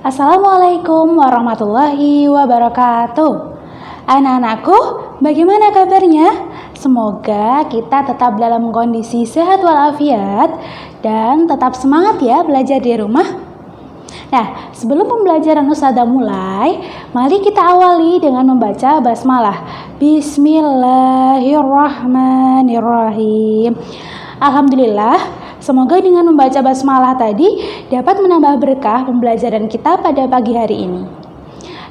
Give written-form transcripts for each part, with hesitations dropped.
Assalamualaikum warahmatullahi wabarakatuh. Anak-anakku, bagaimana kabarnya? Semoga kita tetap dalam kondisi sehat walafiat dan tetap semangat ya belajar di rumah. Nah, sebelum pembelajaran Ustazah mulai, mari kita awali dengan membaca basmalah. Bismillahirrahmanirrahim. Alhamdulillah, semoga dengan membaca basmalah tadi dapat menambah berkah pembelajaran kita pada pagi hari ini.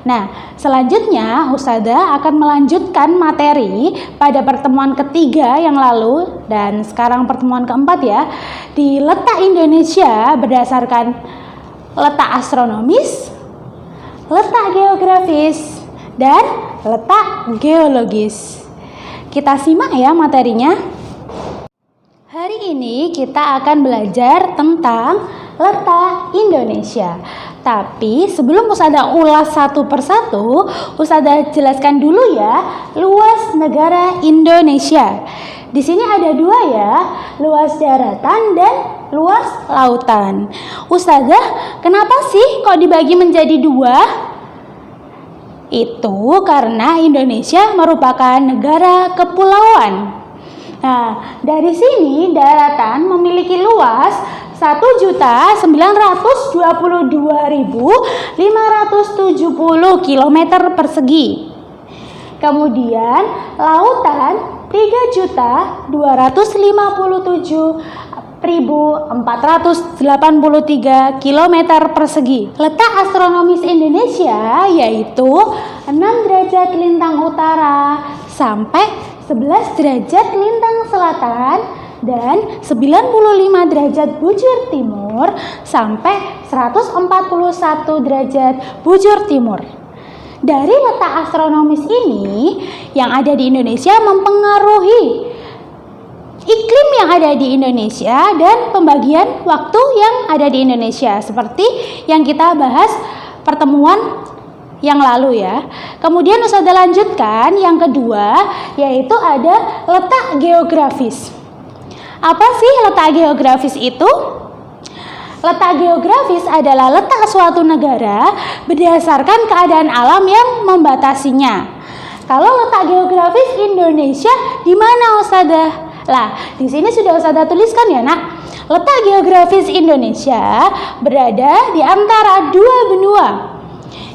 Nah, selanjutnya Ustazah akan melanjutkan materi pada pertemuan ketiga yang lalu dan sekarang pertemuan keempat ya, di letak Indonesia berdasarkan letak astronomis, letak geografis, dan letak geologis. Kita simak ya materinya. Hari ini kita akan belajar tentang letak Indonesia. Tapi sebelum Ustazah ulas satu persatu, Ustazah jelaskan dulu ya luas negara Indonesia. Di sini ada dua ya, luas daratan dan luas lautan. Ustazah, kenapa sih kok dibagi menjadi dua? Itu karena Indonesia merupakan negara kepulauan. Nah, dari sini daratan memiliki luas 1.922.570 km persegi. Kemudian lautan 3.257.483 km persegi. Letak astronomis Indonesia yaitu 6 derajat lintang utara sampai 11 derajat lintang selatan dan 95 derajat bujur timur sampai 141 derajat bujur timur. Dari letak astronomis ini yang ada di Indonesia mempengaruhi iklim yang ada di Indonesia dan pembagian waktu yang ada di Indonesia seperti yang kita bahas pertemuan yang lalu ya. Kemudian Ustazah lanjutkan yang kedua yaitu ada letak geografis. Apa sih letak geografis itu? Letak geografis adalah letak suatu negara berdasarkan keadaan alam yang membatasinya. Kalau letak geografis Indonesia di mana Ustazah? Lah, di sini sudah Ustazah tuliskan ya, Nak. Letak geografis Indonesia berada di antara dua benua.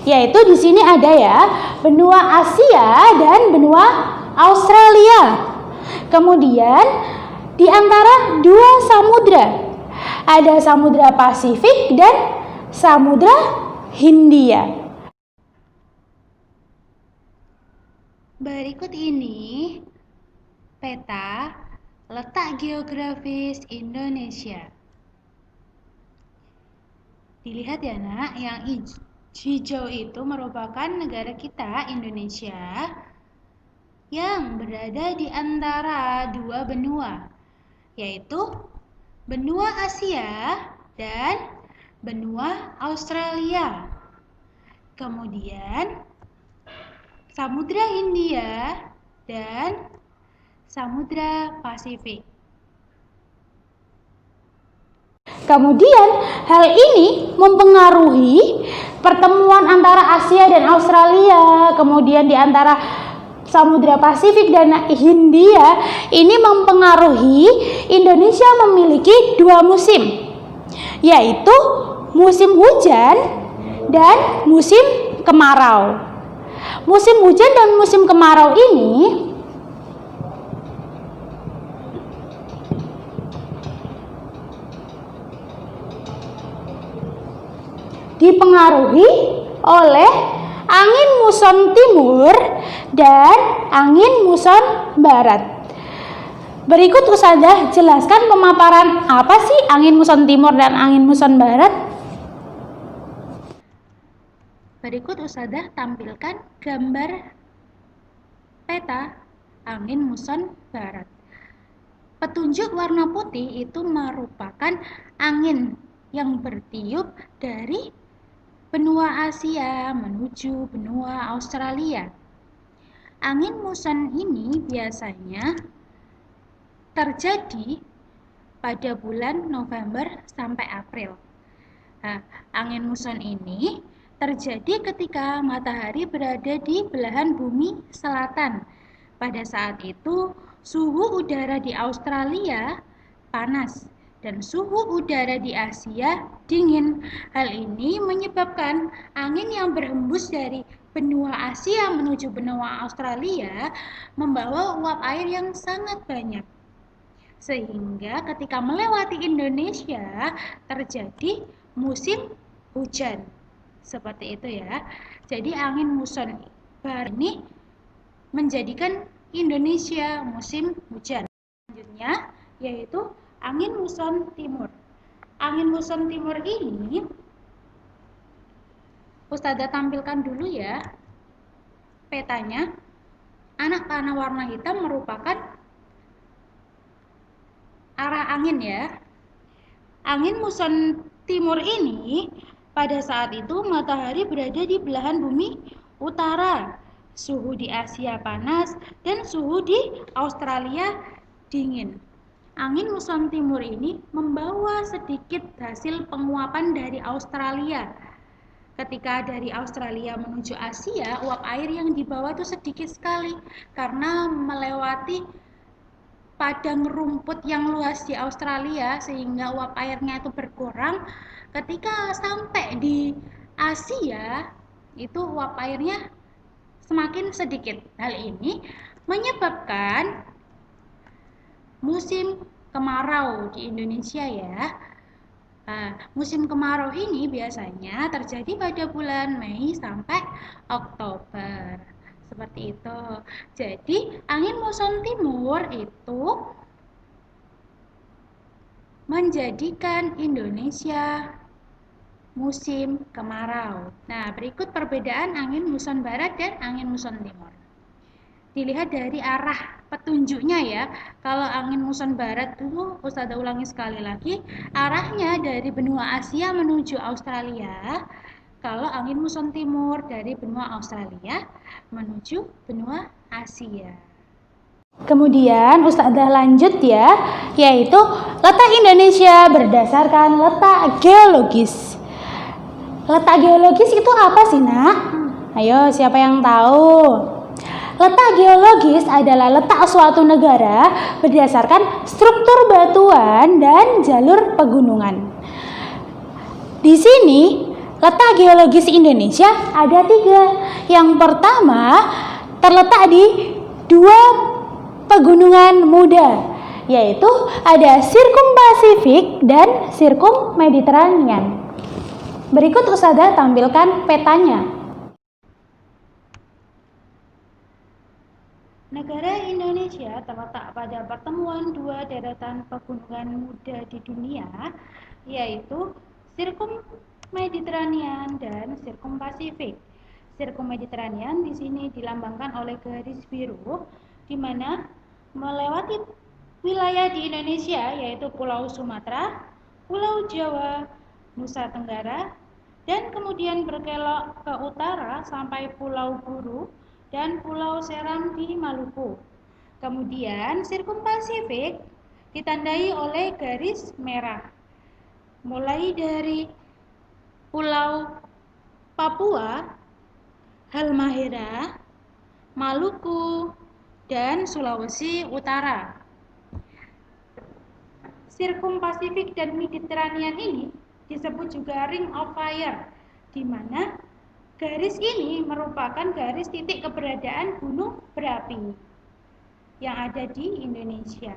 Yaitu di sini ada ya, benua Asia dan benua Australia. Kemudian di antara dua samudra, ada Samudra Pasifik dan Samudra Hindia. Berikut ini peta letak geografis Indonesia. Dilihat ya Nak, yang hijau itu merupakan negara kita, Indonesia, yang berada di antara dua benua, yaitu benua Asia dan benua Australia. Kemudian Samudra Hindia dan Samudra Pasifik. Kemudian hal ini mempengaruhi pertemuan antara Asia dan Australia, kemudian di antara Samudra Pasifik dan Hindia. Ini mempengaruhi Indonesia memiliki dua musim, yaitu musim hujan dan musim kemarau. Musim hujan dan musim kemarau ini dipengaruhi oleh angin muson timur dan angin muson barat. Berikut Ustazah jelaskan pemaparan apa sih angin muson timur dan angin muson barat. Berikut Ustazah tampilkan gambar peta angin muson barat. Petunjuk warna putih itu merupakan angin yang bertiup dari benua Asia menuju benua Australia. Angin muson ini biasanya terjadi pada bulan November sampai April. Nah, angin muson ini terjadi ketika matahari berada di belahan bumi selatan. Pada saat itu, suhu udara di Australia panas dan suhu udara di Asia dingin. Hal ini menyebabkan angin yang berhembus dari benua Asia menuju benua Australia membawa uap air yang sangat banyak. Sehingga ketika melewati Indonesia terjadi musim hujan. Seperti itu ya. Jadi angin muson barat ini menjadikan Indonesia musim hujan. Selanjutnya yaitu angin muson timur. Angin muson timur ini Ustazah tampilkan dulu ya petanya. Anak panah warna hitam merupakan arah angin ya. Angin muson timur ini pada saat itu matahari berada di belahan bumi utara. Suhu di Asia panas dan suhu di Australia dingin. Angin muson timur ini membawa sedikit hasil penguapan dari Australia. Ketika dari Australia menuju Asia, uap air yang dibawa itu sedikit sekali karena melewati padang rumput yang luas di Australia sehingga uap airnya itu berkurang. Ketika sampai di Asia, itu uap airnya semakin sedikit. Hal ini menyebabkan musim kemarau di Indonesia ya. Musim kemarau ini biasanya terjadi pada bulan Mei sampai Oktober. Seperti itu. Jadi, angin muson timur itu menjadikan Indonesia musim kemarau. Nah, berikut perbedaan angin muson barat dan angin muson timur. Dilihat dari arah petunjuknya ya. Kalau angin muson barat itu, Ustazah ulangi sekali lagi, arahnya dari benua Asia menuju Australia. Kalau angin muson timur dari benua Australia menuju benua Asia. Kemudian Ustazah lanjut ya, yaitu letak Indonesia berdasarkan letak geologis. Letak geologis itu apa sih, Nak? Ayo, siapa yang tahu? Letak geologis adalah letak suatu negara berdasarkan struktur batuan dan jalur pegunungan. Di sini, letak geologis Indonesia ada 3. Yang pertama, terletak di 2 pegunungan muda, yaitu ada Sirkum Pasifik dan Sirkum Mediterranean. Berikut Ustazah tampilkan petanya. Negara Indonesia terletak pada pertemuan 2 deretan pegunungan muda di dunia, yaitu Sirkum Mediterranean dan Sirkum Pasifik. Sirkum Mediterranean di sini dilambangkan oleh garis biru, di mana melewati wilayah di Indonesia yaitu Pulau Sumatera, Pulau Jawa, Nusa Tenggara, dan kemudian berkelok ke utara sampai Pulau Buru dan Pulau Seram di Maluku. Kemudian Sirkum Pasifik ditandai oleh garis merah, mulai dari Pulau Papua, Halmahera, Maluku, dan Sulawesi Utara. Sirkum Pasifik dan Mediterranean ini disebut juga Ring of Fire, di mana garis ini merupakan garis titik keberadaan gunung berapi yang ada di Indonesia.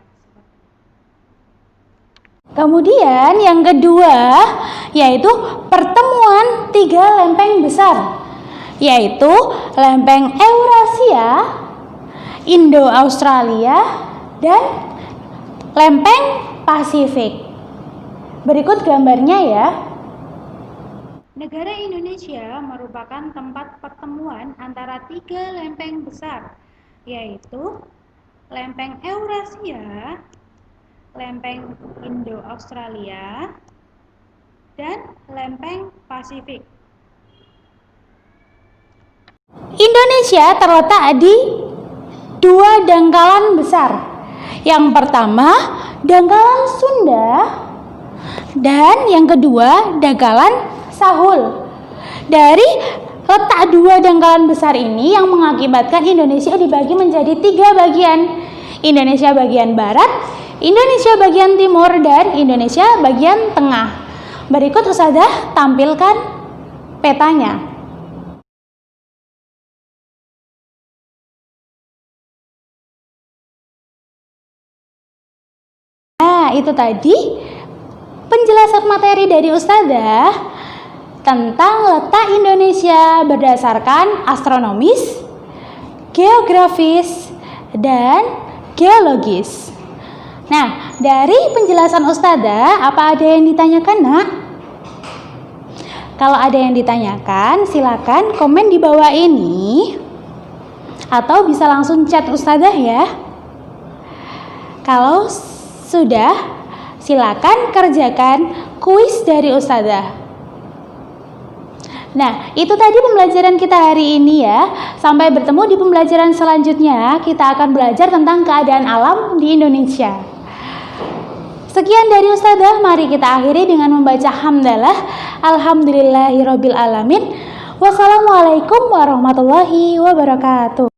Kemudian yang kedua yaitu pertemuan 3 lempeng besar, yaitu lempeng Eurasia, Indo-Australia, dan lempeng Pasifik. Berikut gambarnya ya. Negara Indonesia merupakan tempat pertemuan antara 3 lempeng besar, yaitu lempeng Eurasia, lempeng Indo-Australia, dan lempeng Pasifik. Indonesia terletak di 2 dangkalan besar. Yang pertama, dangkalan Sunda, dan yang kedua, dangkalan Sahul. Dari letak dua dangkalan besar ini yang mengakibatkan Indonesia dibagi menjadi 3 bagian. Indonesia bagian barat, Indonesia bagian timur, dan Indonesia bagian tengah. Berikut Ustazah tampilkan petanya. Nah, itu tadi penjelasan materi dari Ustazah tentang letak Indonesia berdasarkan astronomis, geografis, dan geologis. Nah, dari penjelasan Ustazah, apa ada yang ditanyakan, Nak? Kalau ada yang ditanyakan, silakan komen di bawah ini atau bisa langsung chat Ustazah ya. Kalau sudah, silakan kerjakan kuis dari Ustazah. Nah, itu tadi pembelajaran kita hari ini ya. Sampai bertemu di pembelajaran selanjutnya, kita akan belajar tentang keadaan alam di Indonesia. Sekian dari Ustazah, mari kita akhiri dengan membaca hamdalah. Alhamdulillahirabbil alamin. Wassalamualaikum warahmatullahi wabarakatuh.